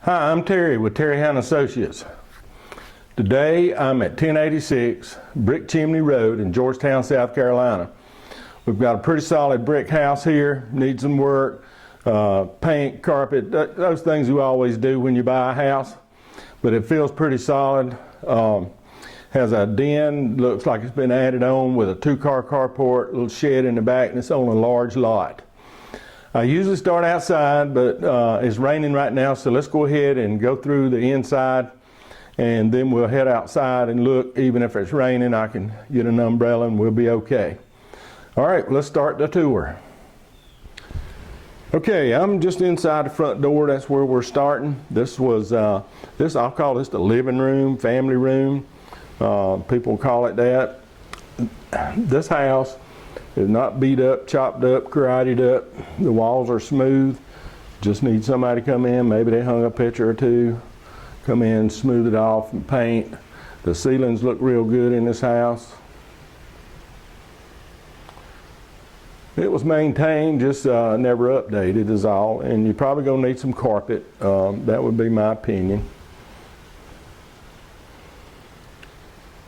Hi, I'm Terry with Terry Hound Associates. Today I'm at 1086 Brick Chimney Road in Georgetown, South Carolina. We've got a pretty solid brick house here, needs some work, paint, carpet, those things you always do when you buy a house, but it feels pretty solid. Has a den, looks like it's been added on with a 2-car carport, little shed in the back, and it's on a large lot. I usually start outside, but it's raining right now, so let's go ahead and go through the inside, and then we'll head outside and look. Even if it's raining, I can get an umbrella and we'll be okay. All right, let's start the tour. Okay, I'm just inside the front door. That's where we're starting. This was, I'll call this the living room, family room. People call it that. This house is not beat up, chopped up, karate'd up. The walls are smooth. Just need somebody to come in. Maybe they hung a picture or two. Come in, smooth it off and paint. The ceilings look real good in this house. It was maintained, just never updated is all. And you're probably gonna need some carpet. That would be my opinion.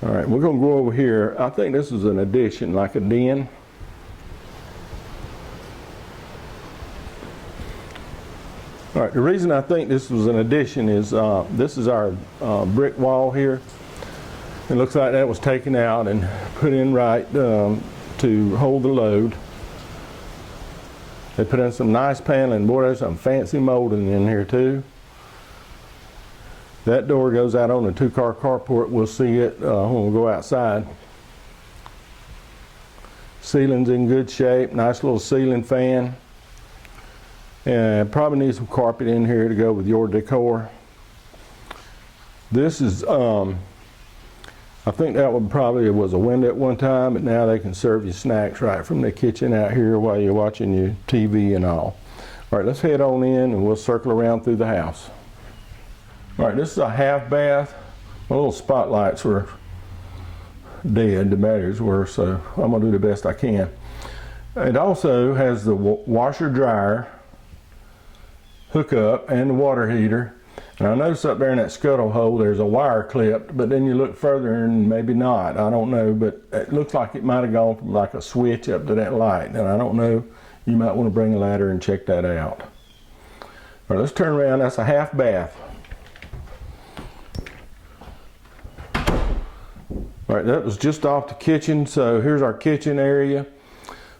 All right, we're gonna go over here. I think this is an addition, like a den. All right, the reason I think this was an addition is this is our brick wall here. It looks like that was taken out and put in right to hold the load. They put in some nice paneling. Boy, there's some fancy molding in here too. That door goes out on a 2-car carport. We'll see it when we go outside. Ceiling's in good shape. Nice little ceiling fan. And probably need some carpet in here to go with your decor. This is, I think that one probably was a window at one time, but now they can serve you snacks right from the kitchen out here while you're watching your TV and all. All right, let's head on in and we'll circle around through the house. All right, this is a half bath. My little spotlights were dead, the batteries were, so I'm gonna do the best I can. It also has the washer dryer hookup and the water heater. And I noticed up there in that scuttle hole there's a wire clipped, but then you look further and maybe not, I don't know, but it looks like it might have gone from like a switch up to that light, and I don't know. You might want to bring a ladder and check that out. All right, let's turn around. That's a half bath. All right, that was just off the kitchen, so here's our kitchen area.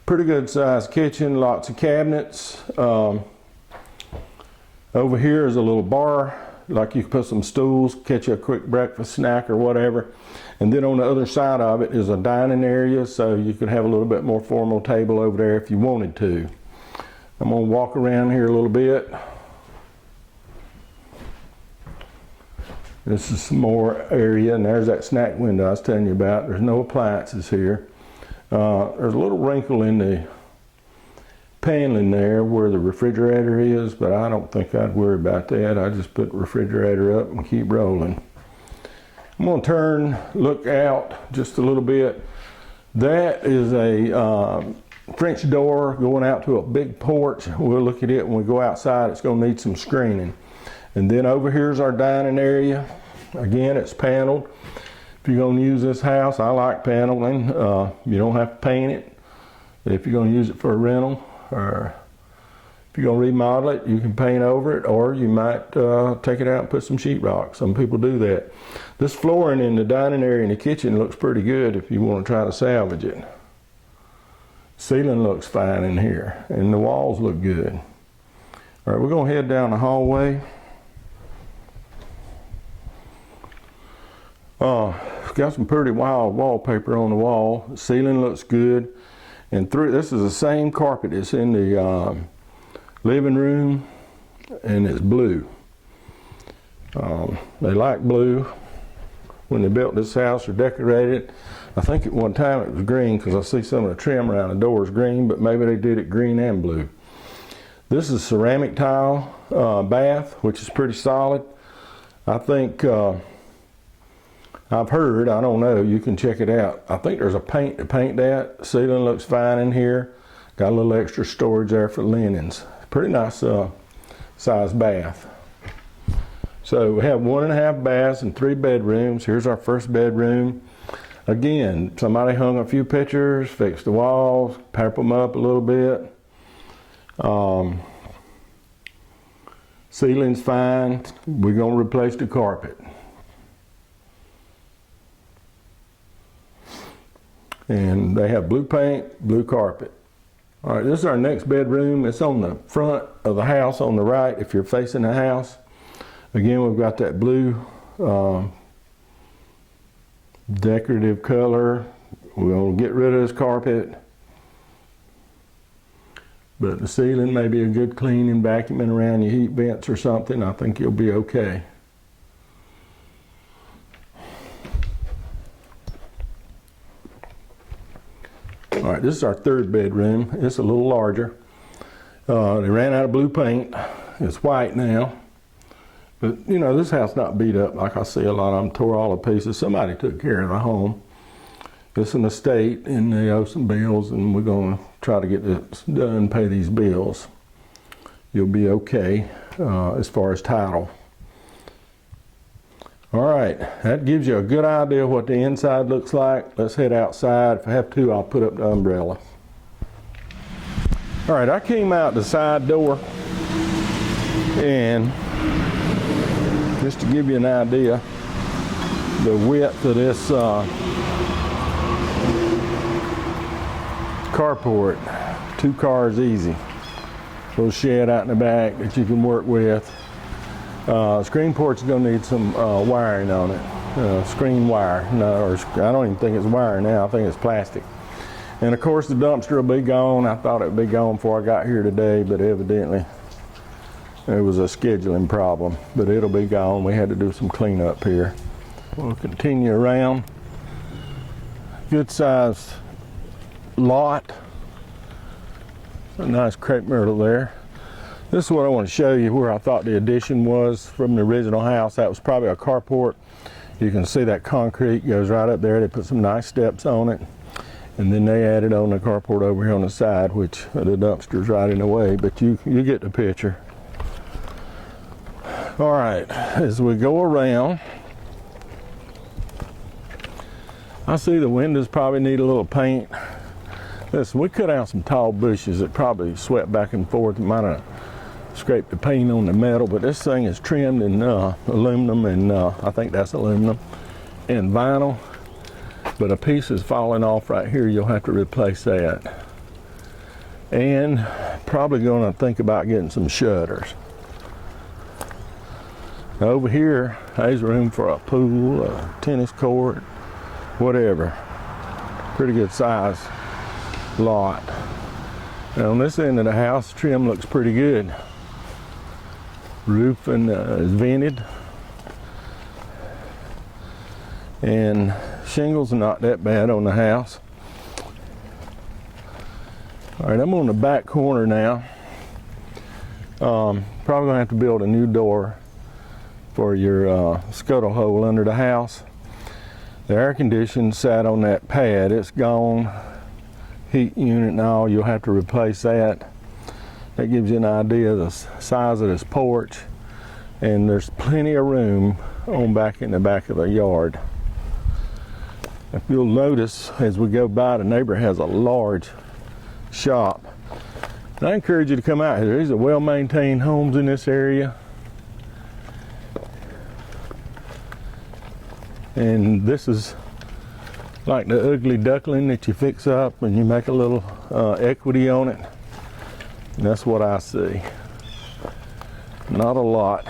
Pretty good sized kitchen, lots of cabinets. Over here is a little bar, like you can put some stools, catch you a quick breakfast snack or whatever. And then on the other side of it is a dining area, so you could have a little bit more formal table over there if you wanted to. I'm gonna walk around here a little bit. This is some more area, and there's that snack window I was telling you about. There's no appliances here. There's a little wrinkle in the paneling there where the refrigerator is, but I don't think I'd worry about that. I just put the refrigerator up and keep rolling. I'm gonna turn, look out just a little bit. That is a French door going out to a big porch. We'll look at it when we go outside. It's gonna need some screening. And then over here's our dining area. Again, it's paneled. If you're gonna use this house, I like paneling. You don't have to paint it. If you're gonna use it for a rental, or if you're gonna remodel it, you can paint over it, or you might take it out and put some sheetrock. Some people do that. This flooring in the dining area and the kitchen looks pretty good if you want to try to salvage it. Ceiling looks fine in here, and the walls look good. All right, we're gonna head down the hallway. Got some pretty wild wallpaper on the wall. The ceiling looks good. And this is the same carpet that's in the living room, and it's blue. They like blue when they built this house or decorated it. I think at one time it was green, because I see some of the trim around the doors green, but maybe they did it green and blue. This is ceramic tile bath, which is pretty solid. I think I've heard, I don't know, you can check it out. I think there's a paint to paint that. Ceiling looks fine in here. Got a little extra storage there for linens. Pretty nice size bath. So we have 1.5 baths and 3 bedrooms. Here's our first bedroom. Again, somebody hung a few pictures, fixed the walls, pepper them up a little bit. Ceiling's fine. We're going to replace the carpet. And they have blue paint, blue carpet. All right, this is our next bedroom. It's on the front of the house on the right if you're facing the house. Again, we've got that blue decorative color. We're going to get rid of this carpet. But the ceiling may be a good cleaning, vacuuming around your heat vents or something. I think you'll be okay. All right, this is our third bedroom. It's a little larger. They ran out of blue paint. It's white now. But, you know, this house not beat up. Like I see, a lot of them tore all to pieces. Somebody took care of the home. It's an estate, and they owe some bills, and we're going to try to get this done, pay these bills. You'll be okay as far as title. All right, that gives you a good idea of what the inside looks like. Let's head outside. If I have to, I'll put up the umbrella. All right, I came out the side door, and just to give you an idea, the width of this carport, 2 cars easy. Little shed out in the back that you can work with. Screen port's gonna need some wiring on it. Screen wire, no, or I don't even think it's wire now, I think it's plastic. And of course the dumpster will be gone. I thought it would be gone before I got here today, but evidently it was a scheduling problem, but it'll be gone. We had to do some cleanup here. We'll continue around. Good sized lot. A nice crepe myrtle there. This is what I want to show you where I thought the addition was from the original house. That was probably a carport. You can see that concrete goes right up there. They put some nice steps on it. And then they added on the carport over here on the side, which the dumpster's right in the way, but you get the picture. All right, as we go around, I see the windows probably need a little paint. Listen, we cut out some tall bushes that probably swept back and forth. Might have scraped the paint on the metal, but this thing is trimmed in aluminum, and I think that's aluminum, and vinyl. But a piece is falling off right here. You'll have to replace that. And probably going to think about getting some shutters. Over here, there's room for a pool, a tennis court, whatever. Pretty good size lot. And on this end of the house, trim looks pretty good. Roofing is vented. And shingles are not that bad on the house. All right, I'm on the back corner now. Probably gonna have to build a new door for your scuttle hole under the house. The air conditioner sat on that pad. It's gone. Heat unit and all, you'll have to replace that. That gives you an idea of the size of this porch. And there's plenty of room on back in the back of the yard. If you'll notice as we go by, the neighbor has a large shop. And I encourage you to come out here. These are well-maintained homes in this area. And this is like the ugly duckling that you fix up and you make a little equity on it. And that's what I see. Not a lot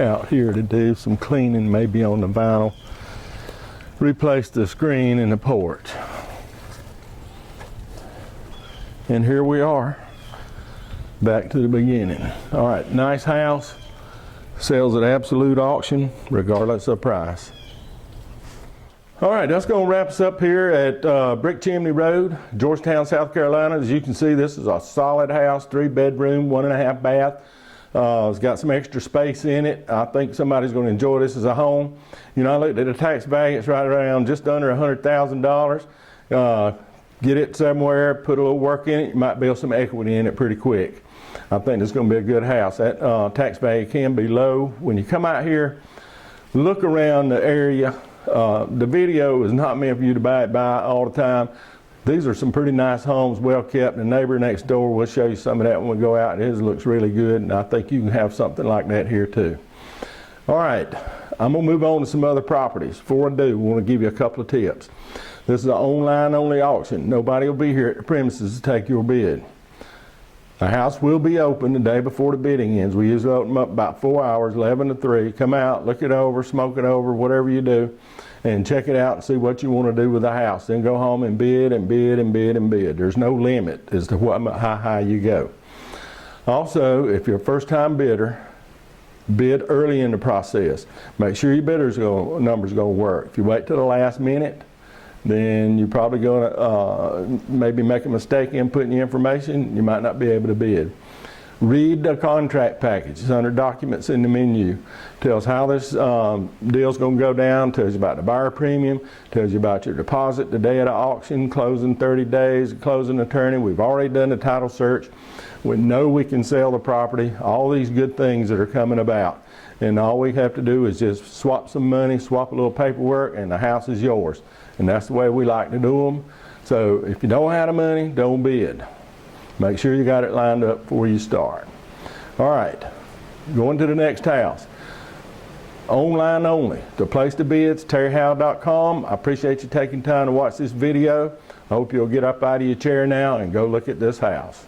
out here to do. Some cleaning maybe on the vinyl. Replace the screen in the porch. And here we are, back to the beginning. All right, nice house. Sells at absolute auction, regardless of price. All right, that's going to wrap us up here at Brick Chimney Road, Georgetown, South Carolina. As you can see, this is a solid house, 3-bedroom, 1.5 bath. It's got some extra space in it. I think somebody's going to enjoy this as a home. You know, I looked at the tax value. It's right around just under $100,000. Get it somewhere, put a little work in it. You might build some equity in it pretty quick. I think it's going to be a good house. That tax value can be low. When you come out here, look around the area. The video is not meant for you to buy it by all the time. These are some pretty nice homes, well kept. The neighbor next door, we'll show you some of that when we go out. His looks really good, and I think you can have something like that here too. All right, I'm going to move on to some other properties. Before I do, I want to give you a couple of tips. This is an online only auction. Nobody will be here at the premises to take your bid. The house will be open the day before the bidding ends. We usually open them up about 4 hours, 11 to 3. Come out, look it over, smoke it over, whatever you do, and check it out and see what you want to do with the house. Then go home and bid and bid and bid and bid. There's no limit as to how high you go. Also, if you're a first-time bidder, bid early in the process. Make sure your bidder's number's going to work. If you wait till the last minute, then you're probably going to maybe make a mistake inputting your information. You might not be able to bid. Read the contract package. It's under documents in the menu. Tells how this deal's going to go down. Tells you about the buyer premium. Tells you about your deposit, the day of the auction, closing 30 days, closing attorney. We've already done the title search. We know we can sell the property. All these good things that are coming about. And all we have to do is just swap some money, swap a little paperwork, and the house is yours. And that's the way we like to do them. So if you don't have the money, don't bid. Make sure you got it lined up before you start. All right, going to the next house. Online only. The place to bid is terryhowe.com. I appreciate you taking time to watch this video. I hope you'll get up out of your chair now and go look at this house.